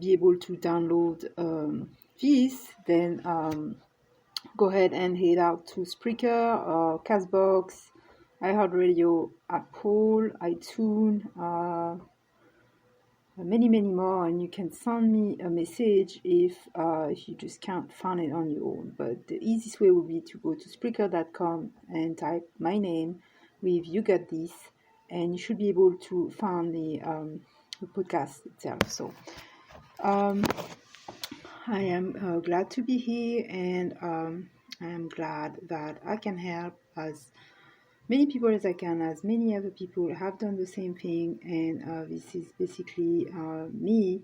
be able to download these, then go ahead and head out to Spreaker or Castbox, iHeartRadio, Apple, iTunes, many more, and you can send me a message if you just can't find it on your own. But the easiest way would be to go to Spreaker.com and type my name with "You Got This," and you should be able to find the podcast itself. So I am glad to be here, and I am glad that I can help as many people as I can, as many other people have done the same thing, and this is basically me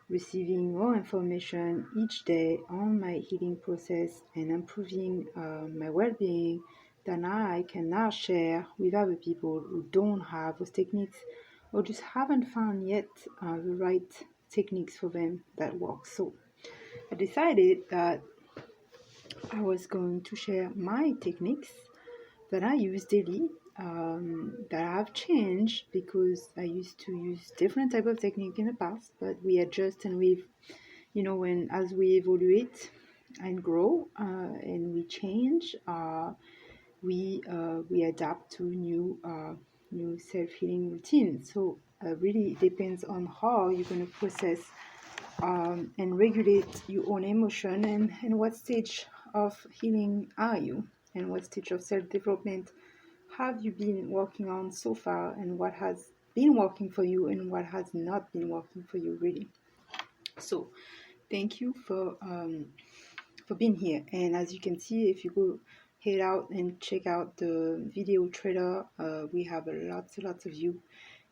receiving more information each day on my healing process and improving my well-being that I can now share with other people who don't have those techniques or just haven't found yet the right techniques for them that work. So I decided that I was going to share my techniques that I use daily, that have changed because I used to use different type of technique in the past, but we adjust and when as we evaluate and grow and we change, we adapt to new self-healing routines. So really depends on how you're going to process and regulate your own emotion, and what stage of healing are you, and what stage of self-development have you been working on so far, and what has been working for you and what has not been working for you, really. So thank you for being here. And as you can see, if you go head out and check out the video trailer, we have lots of views,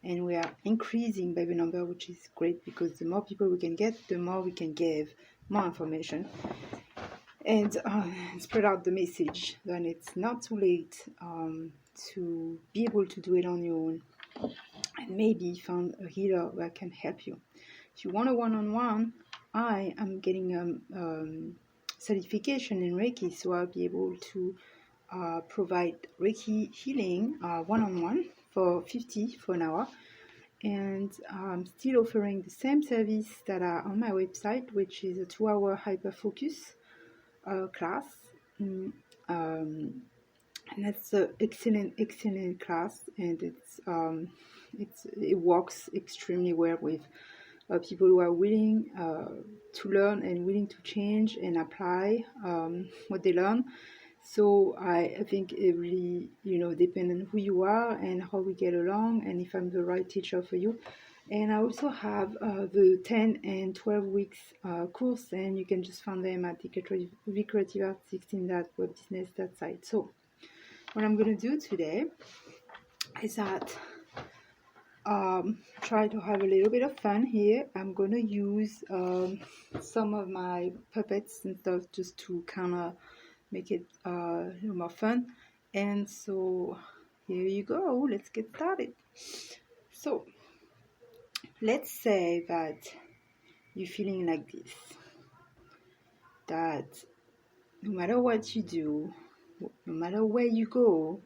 and we are increasing by the number, which is great, because the more people we can get, the more we can give more information and spread out the message. Then it's not too late to be able to do it on your own, and maybe find a healer that can help you. If you want a one-on-one, I am getting certification in Reiki, so I'll be able to provide Reiki healing one-on-one for $50 for an hour. And I'm still offering the same service that are on my website, which is a 2-hour hyperfocus class. And that's an excellent class, and it works extremely well with people who are willing to learn and willing to change and apply what they learn. So I think it really, depends on who you are and how we get along, and if I'm the right teacher for you. And I also have the 10 and 12 weeks course, and you can just find them at thecreativeart16.webbusiness.site. So what I'm going to do today is that try to have a little bit of fun here. I'm going to use some of my puppets and stuff just to kind of make it a little more fun. And so here you go. Let's get started. So let's say that you're feeling like this, that no matter what you do, no matter where you go,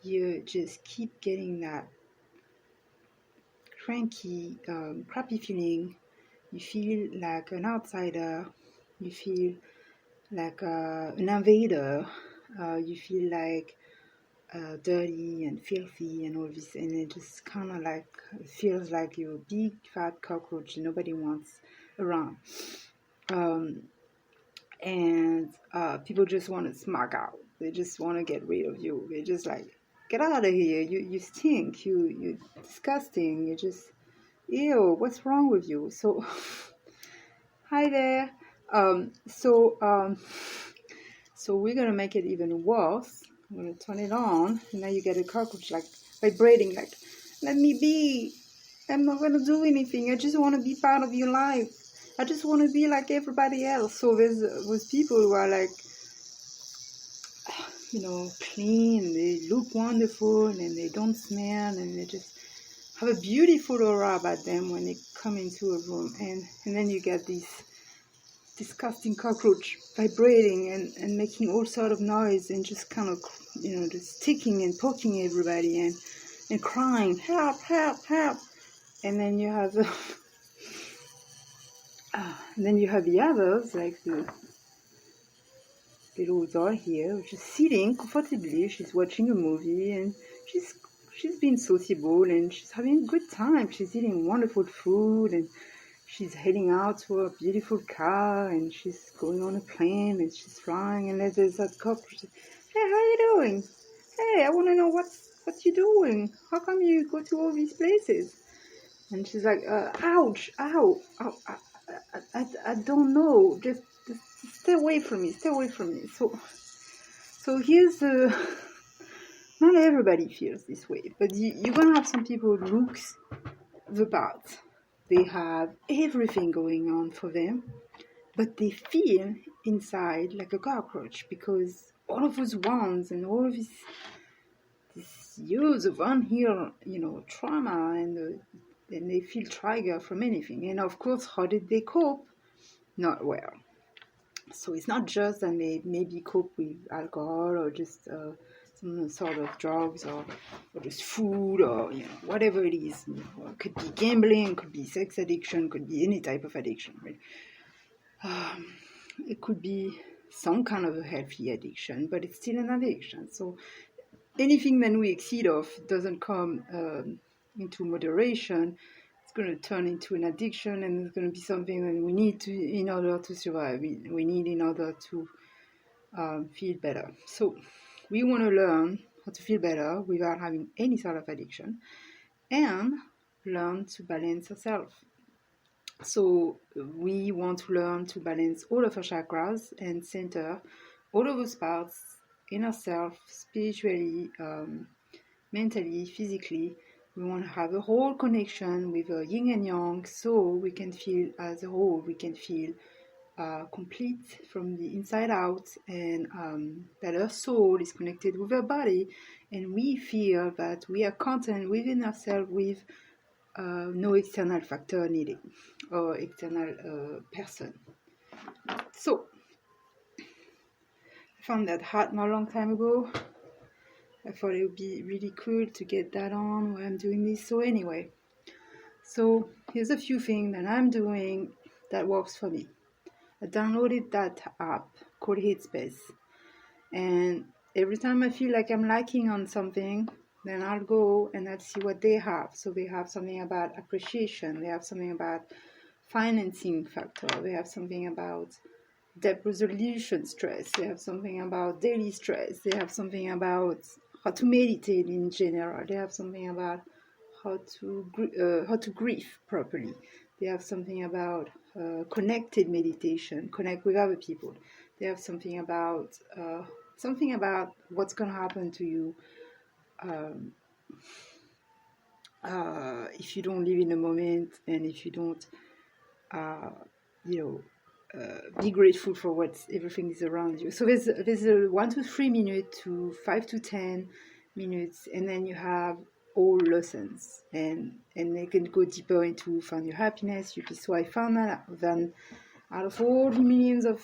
you just keep getting that cranky, crappy feeling. You feel like an outsider. You feel like an invader. You feel like dirty and filthy and all this, and it just kind of like feels like you're a big fat cockroach nobody wants around. And people just want to smack out. They just want to get rid of you. They just like, get out of here. You stink. You're disgusting. You just, ew, what's wrong with you? So, hi there. So we're going to make it even worse. I'm going to turn it on. And now you get a cockroach like vibrating like, let me be. I'm not going to do anything. I just want to be part of your life. I just want to be like everybody else. So there's people who are like, clean. They look wonderful and they don't smell, and they just have a beautiful aura about them when they come into a room. And then you get these disgusting cockroach vibrating and making all sort of noise and just kind of, just sticking and poking everybody and crying, help, help, help. And then you have And then you have the others, like the little doll here, which is sitting comfortably. She's watching a movie and she's being sociable and she's having a good time. She's eating wonderful food and she's heading out to a beautiful car and she's going on a plane and she's flying, and then there's that couple. Hey, how you doing? Hey, I want to know what you doing. How come you go to all these places? And she's like, ouch, ow, ow, I don't know. Just stay away from me. Stay away from me. So here's the. Not everybody feels this way, but you're gonna have some people who looks the part. They have everything going on for them, but they feel inside like a cockroach because all of those wounds and all of this years of unhealed, trauma, and they feel triggered from anything. And of course, how did they cope? Not well. So it's not just that they maybe cope with alcohol or just some sort of drugs or just food or whatever it is. It could be gambling, could be sex addiction, could be any type of addiction. Right? It could be some kind of a healthy addiction, but it's still an addiction. So anything that we exceed of doesn't come into moderation, it's going to turn into an addiction, and it's going to be something that we need to in order to survive. We need in order to feel better. So we want to learn how to feel better without having any sort of addiction, and learn to balance ourselves. So we want to learn to balance all of our chakras and center all of those parts in ourselves, spiritually, mentally, physically. We want to have a whole connection with yin and yang, so we can feel as a whole. We can feel complete from the inside out, and that our soul is connected with our body, and we feel that we are content within ourselves with no external factor needed or external person. So I found that hat not a long time ago. I thought it would be really cool to get that on while I'm doing this. So anyway, so here's a few things that I'm doing that works for me. I downloaded that app called Headspace, and every time I feel like I'm lacking on something, then I'll go and I'll see what they have. So they have something about appreciation, they have something about financing factor, they have something about debt resolution stress, they have something about daily stress, they have something about how to meditate in general, they have something about how to grieve properly, they have something about connected meditation, connect with other people, they have something about what's going to happen to you if you don't live in the moment, and if you don't be grateful for what everything is around you. So there's a 1 to 3 minutes to 5 to 10 minutes, and then you have all lessons, and they can go deeper into find your happiness, your peace. So I found that then out of all the millions of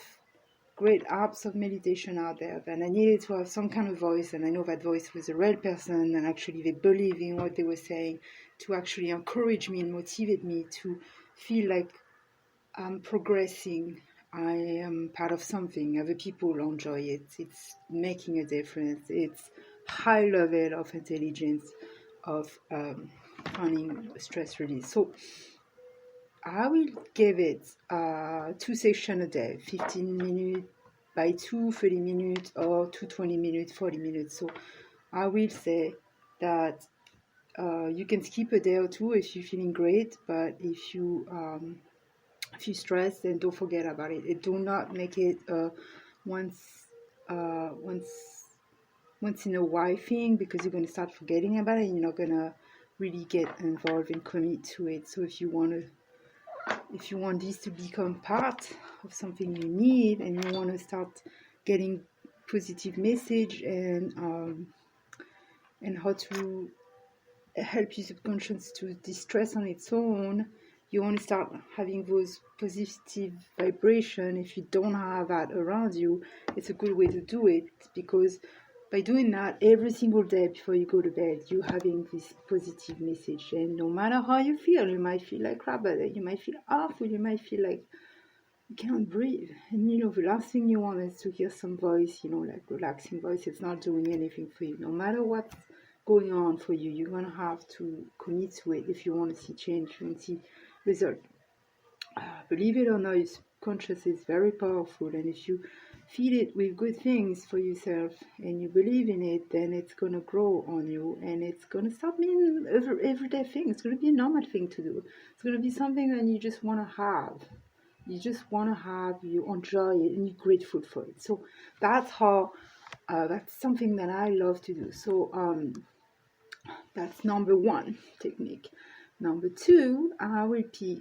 great apps of meditation out there, then I needed to have some kind of voice, and I know that voice was a real person, and actually they believe in what they were saying, to actually encourage me and motivate me to feel like I'm progressing, I am part of something, other people enjoy it, it's making a difference, it's high level of intelligence of finding stress release. So I will give it 2 sessions a day, 15 minutes by 2, 30 minutes, or 2, 20 minutes, 40 minutes. So I will say that you can skip a day or two if you're feeling great, but if you stress, then don't forget about it. Do not make it once in a while thing, because you're going to start forgetting about it and you're not going to really get involved and commit to it. So if you want this to become part of something you need, and you want to start getting positive message and how to help your subconscious to distress on its own, you want to start having those positive vibration. If you don't have that around you, it's a good way to do it, because by doing that every single day before you go to bed, you're having this positive message. And no matter how you feel, you might feel like crap, you might feel awful, you might feel like you can't breathe. And the last thing you want is to hear some voice, like relaxing voice. It's not doing anything for you. No matter what's going on for you, you're going to have to commit to it if you want to see change and see result. Believe it or not, your subconscious is very powerful, and if you feed it with good things for yourself and you believe in it, then it's going to grow on you, and it's going to start being everyday thing. It's going to be a normal thing to do. It's going to be something that you just want to have. You enjoy it, and you're grateful for it. So that's how, that's something that I love to do. So that's number one technique. Number two, I will pick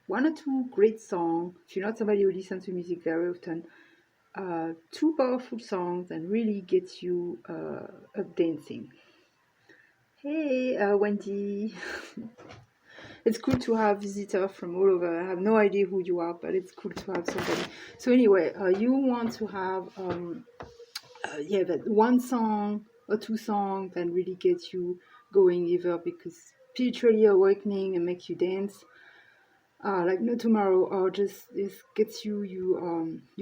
one or two great songs. If you're not somebody who listens to music very often, two powerful songs and really get you up dancing. Hey, Wendy. It's cool to have visitors from all over. I have no idea who you are, but it's cool to have somebody. So anyway, you want to have that one song or two songs that really get you going, either because spiritually awakening and make you dance like no tomorrow, or just gets you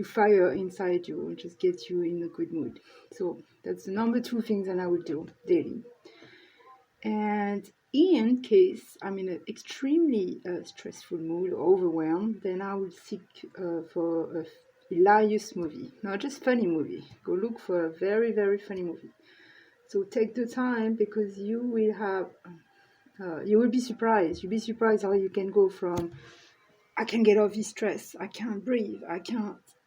fire inside you, and just gets you in a good mood. So that's the number two things that I will do daily. And in case I'm in an extremely stressful mood or overwhelmed, then I will seek for a hilarious movie, not just funny movie. Go look for a very, very funny movie. So take the time, because you will have you will be surprised. You'll be surprised how you can go from, I can get off this stress, I can't breathe,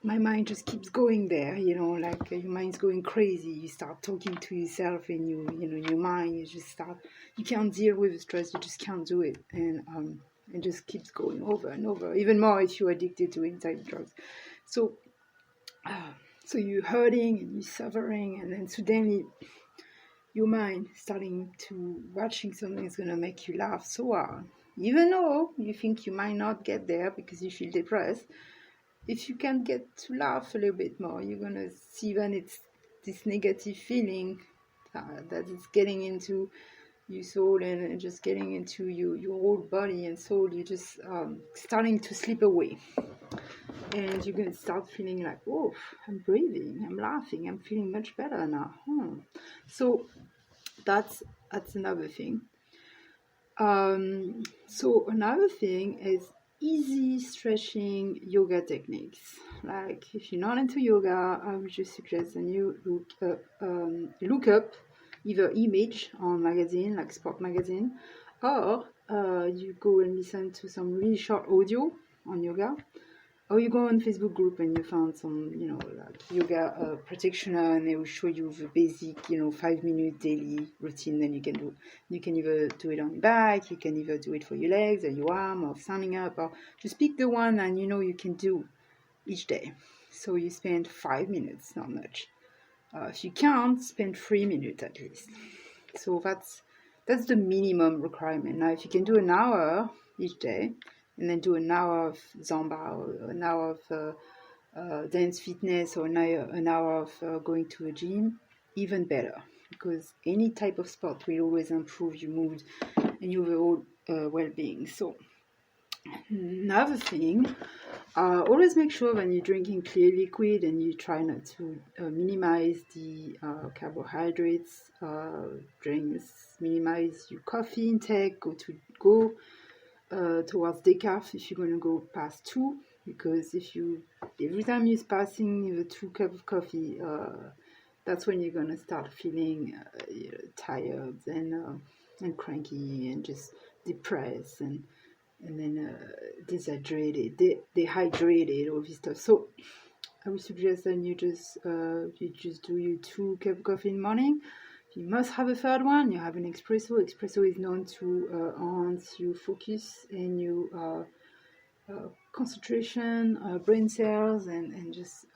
my mind just keeps going there, like your mind's going crazy. You start talking to yourself in your mind. You can't deal with the stress, you just can't do it. And it just keeps going over and over, even more if you're addicted to anxiety drugs. So you're hurting and you're suffering, and then suddenly your mind starting to watching something that's going to make you laugh so hard, even though you think you might not get there because you feel depressed. If you can get to laugh a little bit more, you're going to see when it's this negative feeling that it's getting into your soul and just getting into your whole body and soul. You're just starting to slip away, and you're going to start feeling like, oh, I'm breathing, I'm laughing, I'm feeling much better now. So that's another thing. So another thing is easy stretching yoga techniques. Like if you're not into yoga, I would just suggest that you look up either image on magazine, like sport magazine, or you go and listen to some really short audio on yoga, or you go on Facebook group and you found some, like yoga practitioner, and they will show you the basic, 5-minute daily routine. Then you can do. You can either do it on your back, you can either do it for your legs or your arm, or standing up, or just pick the one and you can do each day. So you spend 5 minutes, not much. If you can't, spend 3 minutes at least. So that's the minimum requirement. Now, if you can do an hour each day, and then do an hour of Zumba, or an hour of dance fitness, or an hour of going to a gym, even better, because any type of sport will always improve your mood and your overall well-being. So another thing, always make sure when you're drinking clear liquid, and you try not to minimize the carbohydrates drinks, minimize your coffee intake, go towards decaf if you're going to go past 2, because every time you're passing the 2 cup of coffee, that's when you're going to start feeling tired and cranky and just depressed and then dehydrated, all this stuff. So I would suggest that you just do your 2 cup of coffee in the morning. You must have a third one. You have an espresso. Espresso is known to enhance your focus and your concentration, brain cells, and just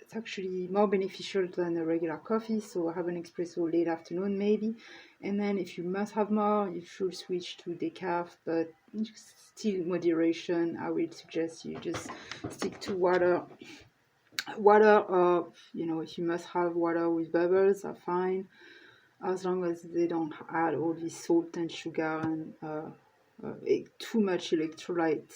it's actually more beneficial than a regular coffee. So have an espresso late afternoon maybe, and then if you must have more, you should switch to decaf, but still moderation. I would suggest you just stick to water Water, if you must have water with bubbles, are fine, as long as they don't add all this salt and sugar and too much electrolyte.